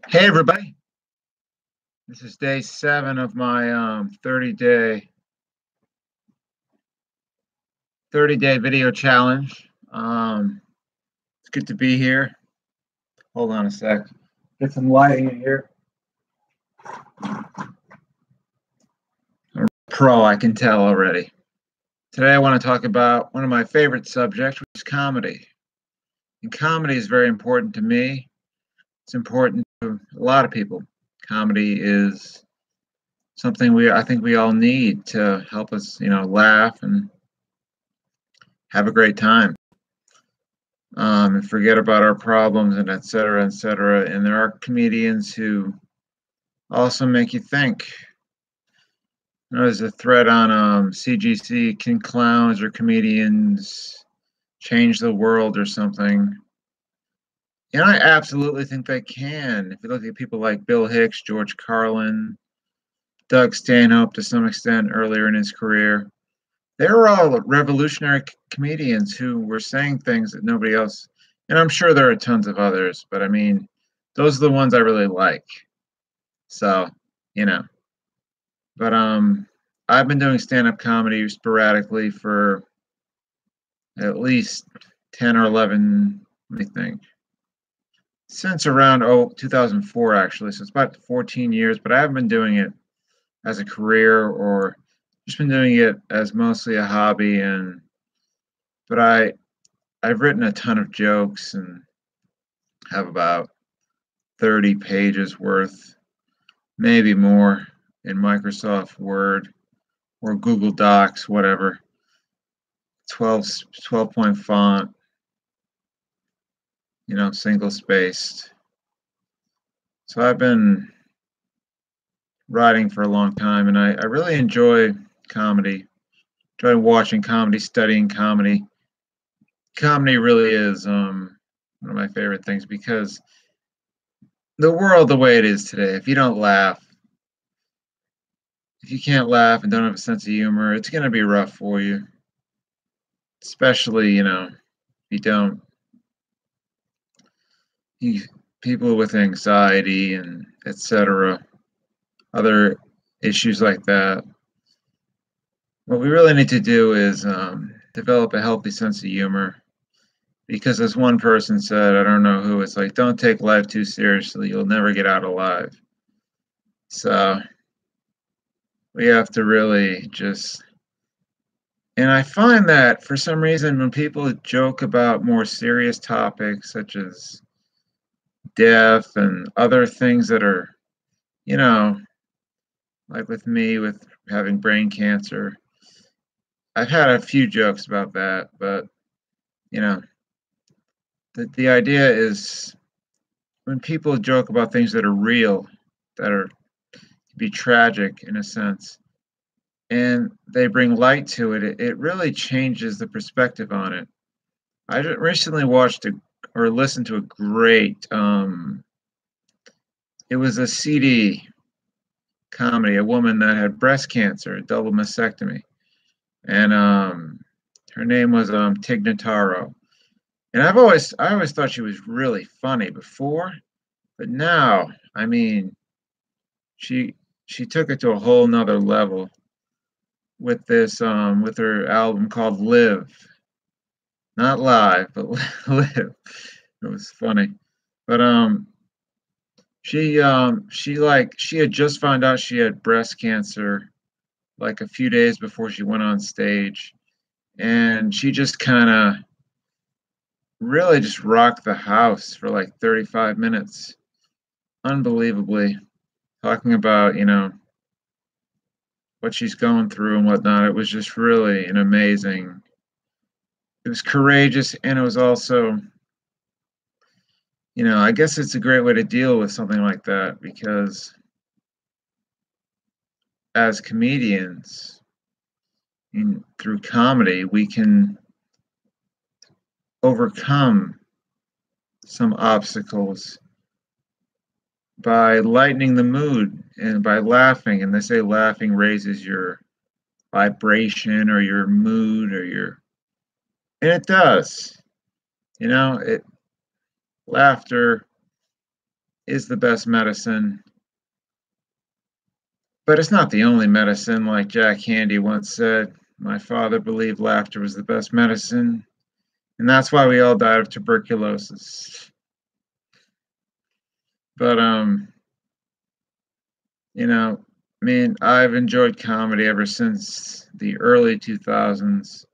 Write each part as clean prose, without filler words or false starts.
Hey everybody, this is day 7 of my 30-day video challenge. It's good to be here. Hold on a sec. Get some lighting in here. I'm a pro, I can tell already. Today I want to talk about one of my favorite subjects, which is comedy. And comedy is very important to me. It's important to a lot of people. Comedy is something I think we all need to help us, laugh and have a great time. And forget about our problems and et cetera, et cetera. And there are comedians who also make you think. There's a thread on CGC, can clowns or comedians change the world or something? And I absolutely think they can. If you look at people like Bill Hicks, George Carlin, Doug Stanhope to some extent earlier in his career, they were all revolutionary comedians who were saying things that nobody else, and I'm sure there are tons of others, but I mean, those are the ones I really like. So, you know, but I've been doing stand-up comedy sporadically for at least 10 or 11, let me think, since around 2004 actually. So it's about 14 years, but I haven't been doing it as a career or just been doing it as mostly a hobby. But I've written a ton of jokes and have about 30 pages worth, maybe more, in Microsoft Word or Google Docs, whatever. 12-point font, single spaced. So I've been writing for a long time, and I really enjoy comedy. Enjoy watching comedy, studying comedy. Comedy really is one of my favorite things because the world the way it is today, if you don't laugh, if you can't laugh and don't have a sense of humor, it's going to be rough for you. Especially, if you don't, people with anxiety and etc., other issues like that. What we really need to do is develop a healthy sense of humor. Because as one person said, I don't know who, it's like, don't take life too seriously. You'll never get out alive. So we have to really just, and I find that for some reason when people joke about more serious topics such as death and other things that are, like with me with having brain cancer, I've had a few jokes about that, but the idea is when people joke about things that are real, that are be tragic in a sense, and they bring light to it, it really changes the perspective on it. I recently watched or listened to a great, it was a CD comedy, a woman that had breast cancer, a double mastectomy, and her name was Tig Notaro. And I always thought she was really funny before, but now, I mean, she took it to a whole nother level with this with her album called Live. Not live, but live. It was funny. But she had just found out she had breast cancer like a few days before she went on stage, and she just kind of really just rocked the house for like 35 minutes. Unbelievably, talking about, what she's going through and whatnot. It was just really an amazing, it was courageous, and it was also, I guess it's a great way to deal with something like that because as comedians, through comedy, we can overcome some obstacles by lightening the mood and by laughing. And they say laughing raises your vibration or your mood and it does. It laughter is the best medicine, but it's not the only medicine. Like Jack Handey once said, my father believed laughter was the best medicine, and that's why we all died of tuberculosis. But you know, I mean, I've enjoyed comedy ever since the early 2000s.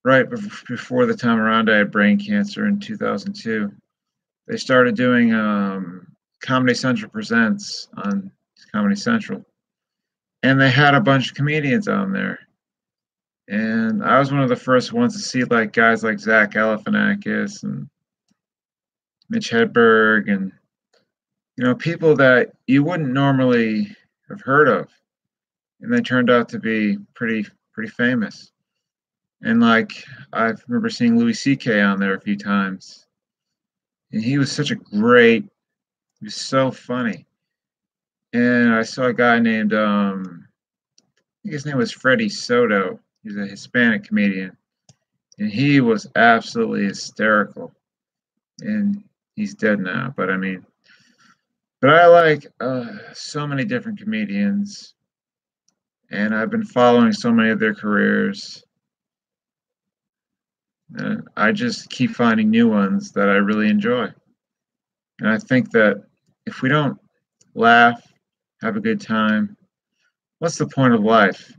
Right before the time around I had brain cancer in 2002, they started doing Comedy Central Presents on Comedy Central, and they had a bunch of comedians on there. And I was one of the first ones to see like guys like Zach Galifianakis and Mitch Hedberg, and people that you wouldn't normally have heard of, and they turned out to be pretty famous. And like I remember seeing Louis C.K. on there a few times, and he was he was so funny. And I saw a guy named I think his name was Freddie Soto. He's a Hispanic comedian, and he was absolutely hysterical. And he's dead now, but I mean, but I like so many different comedians, and I've been following so many of their careers. And I just keep finding new ones that I really enjoy. And I think that if we don't laugh, have a good time, what's the point of life?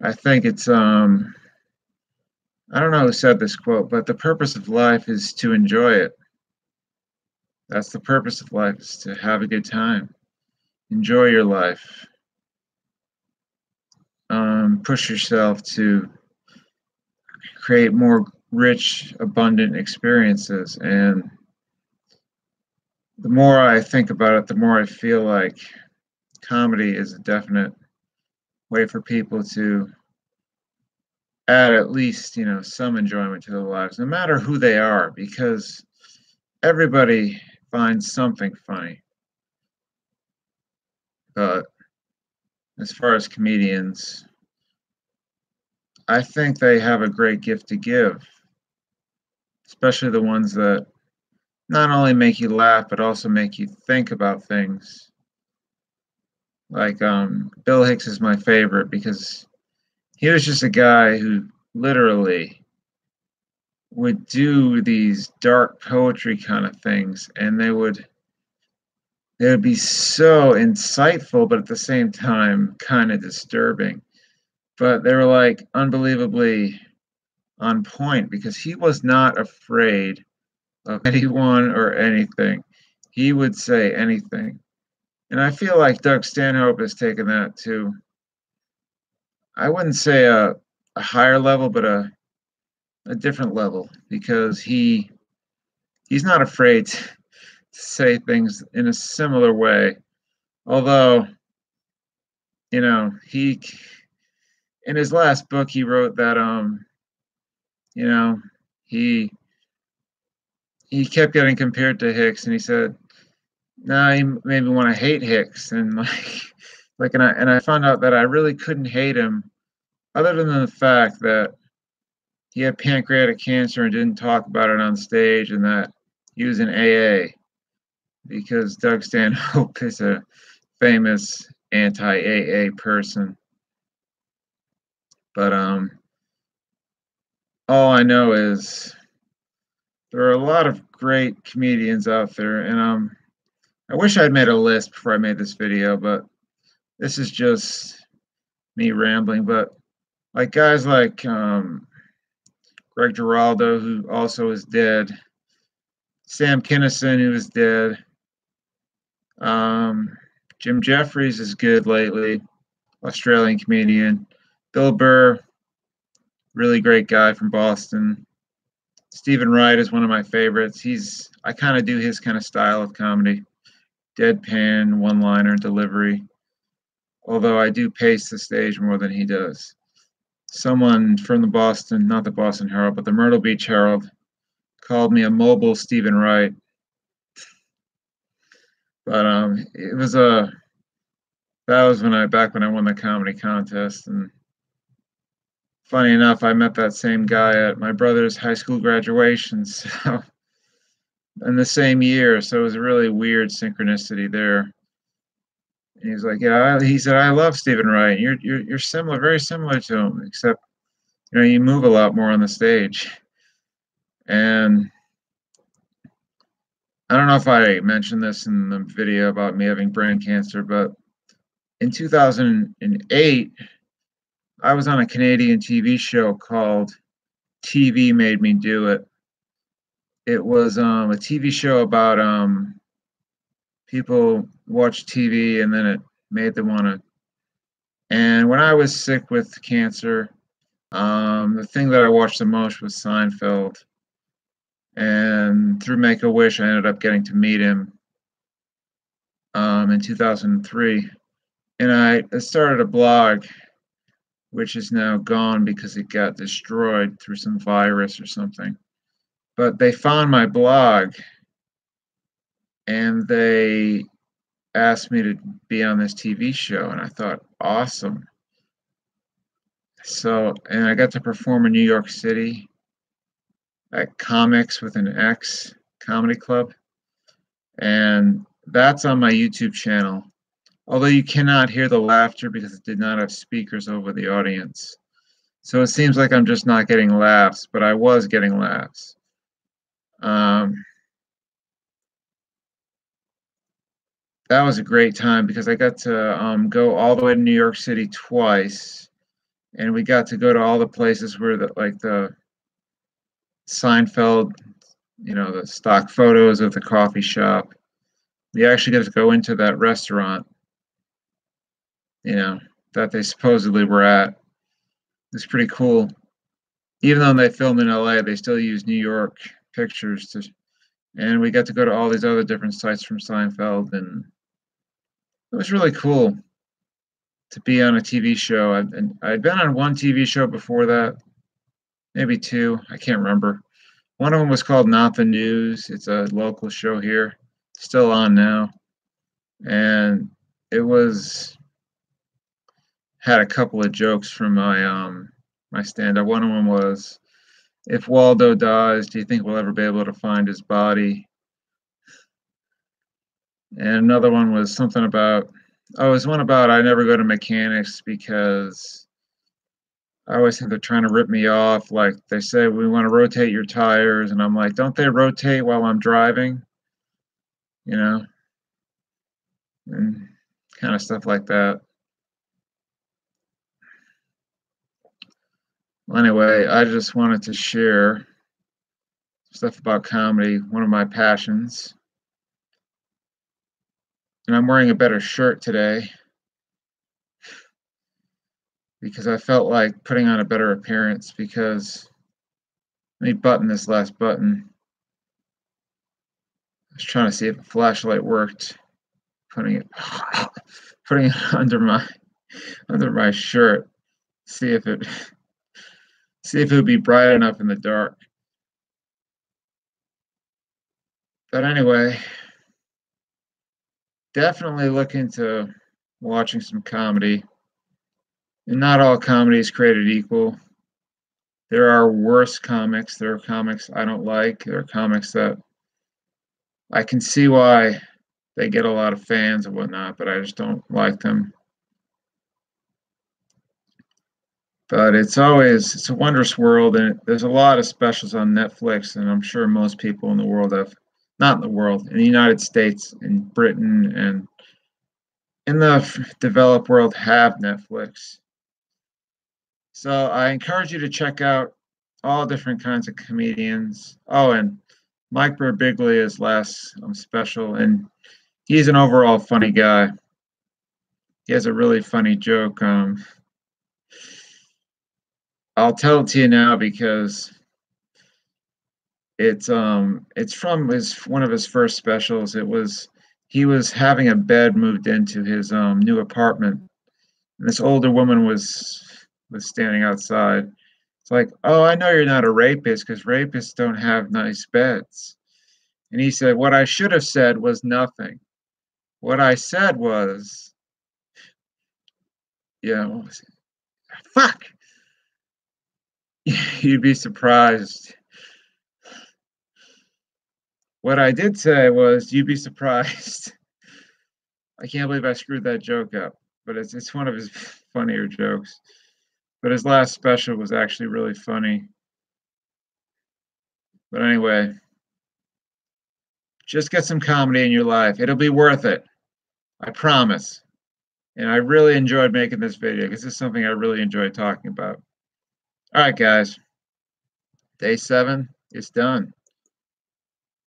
I think it's I don't know who said this quote, but the purpose of life is to enjoy it. That's the purpose of life, is to have a good time. Enjoy your life. Push yourself to create more rich, abundant experiences. And the more I think about it, the more I feel like comedy is a definite way for people to add at least, some enjoyment to their lives, no matter who they are, because everybody finds something funny. But as far as comedians, I think they have a great gift to give, especially the ones that not only make you laugh, but also make you think about things. Like Bill Hicks is my favorite because he was just a guy who literally would do these dark poetry kind of things, and they would be so insightful, but at the same time kind of disturbing. But they were like unbelievably on point because he was not afraid of anyone or anything. He would say anything. And I feel like Doug Stanhope has taken that to, I wouldn't say a higher level, but a different level, because he's not afraid to say things in a similar way. Although, he in his last book he wrote that you know, he he kept getting compared to Hicks, and he said, "Nah, he made me want to hate Hicks," and and I found out that I really couldn't hate him, other than the fact that he had pancreatic cancer and didn't talk about it on stage, and that he was in AA, because Doug Stanhope is a famous anti-AA person. But all I know is there are a lot of great comedians out there, and I wish I'd made a list before I made this video, but this is just me rambling. But like guys like Greg Giraldo, who also is dead, Sam Kinison, who is dead, Jim Jeffries is good lately, Australian comedian, Bill Burr, really great guy from Boston. Stephen Wright is one of my favorites. I kind of do his kind of style of comedy, deadpan, one-liner delivery, although I do pace the stage more than he does. Someone from not the Boston Herald, but the Myrtle Beach Herald, called me a mobile Stephen Wright. But that was back when I won the comedy contest, and funny enough, I met that same guy at my brother's high school graduation. So in the same year, so it was a really weird synchronicity there. And he's like, "Yeah," he said, "I love Stephen Wright. You're similar, very similar to him, except you move a lot more on the stage." And I don't know if I mentioned this in the video about me having brain cancer, but in 2008, I was on a Canadian TV show called TV Made Me Do It. It was a TV show about people watch TV and then it made them want to. And when I was sick with cancer, the thing that I watched the most was Seinfeld. And through Make a Wish, I ended up getting to meet him in 2003. And I started a blog, which is now gone because it got destroyed through some virus or something. But they found my blog and they asked me to be on this TV show. And I thought, awesome. So, and I got to perform in New York City at Comics with an X Comedy Club. And that's on my YouTube channel. Although you cannot hear the laughter because it did not have speakers over the audience. So it seems like I'm just not getting laughs, but I was getting laughs. That was a great time because I got to go all the way to New York City twice. And we got to go to all the places where the Seinfeld, the stock photos of the coffee shop. We actually got to go into that restaurant, that they supposedly were at. It's pretty cool. Even though they filmed in LA, they still use New York pictures and we got to go to all these other different sites from Seinfeld, and it was really cool to be on a TV show. I'd been on one TV show before that, maybe two, I can't remember. One of them was called Not the News. It's a local show here, still on now. And it had a couple of jokes from my stand-up. One of them was, if Waldo dies, do you think we'll ever be able to find his body? And another one was something about, it was one about I never go to mechanics because I always think they're trying to rip me off. Like they say, we want to rotate your tires. And I'm like, don't they rotate while I'm driving? And kind of stuff like that. Well, anyway, I just wanted to share stuff about comedy, one of my passions. And I'm wearing a better shirt today because I felt like putting on a better appearance because let me button this last button. I was trying to see if a flashlight worked. Putting it under my shirt. See if it would be bright enough in the dark. But anyway, definitely look into watching some comedy. And not all comedy is created equal. There are worse comics. There are comics I don't like. There are comics that I can see why they get a lot of fans and whatnot, but I just don't like them. But it's a wondrous world, and there's a lot of specials on Netflix, and I'm sure most people in the world not in the world, in the United States, in Britain, and in the developed world have Netflix. So I encourage you to check out all different kinds of comedians. Oh, and Mike Birbiglia's last special, and he's an overall funny guy. He has a really funny joke. I'll tell it to you now because it's from one of his first specials. He was having a bed moved into his new apartment, and this older woman was standing outside. It's like, oh, I know you're not a rapist because rapists don't have nice beds. And he said, what I should have said was nothing. What I said was, what was it? Fuck! You'd be surprised. What I did say was, you'd be surprised. I can't believe I screwed that joke up, but it's one of his funnier jokes. But his last special was actually really funny. But anyway, just get some comedy in your life. It'll be worth it. I promise. And I really enjoyed making this video because this is something I really enjoy talking about. All right, guys. Day 7 is done.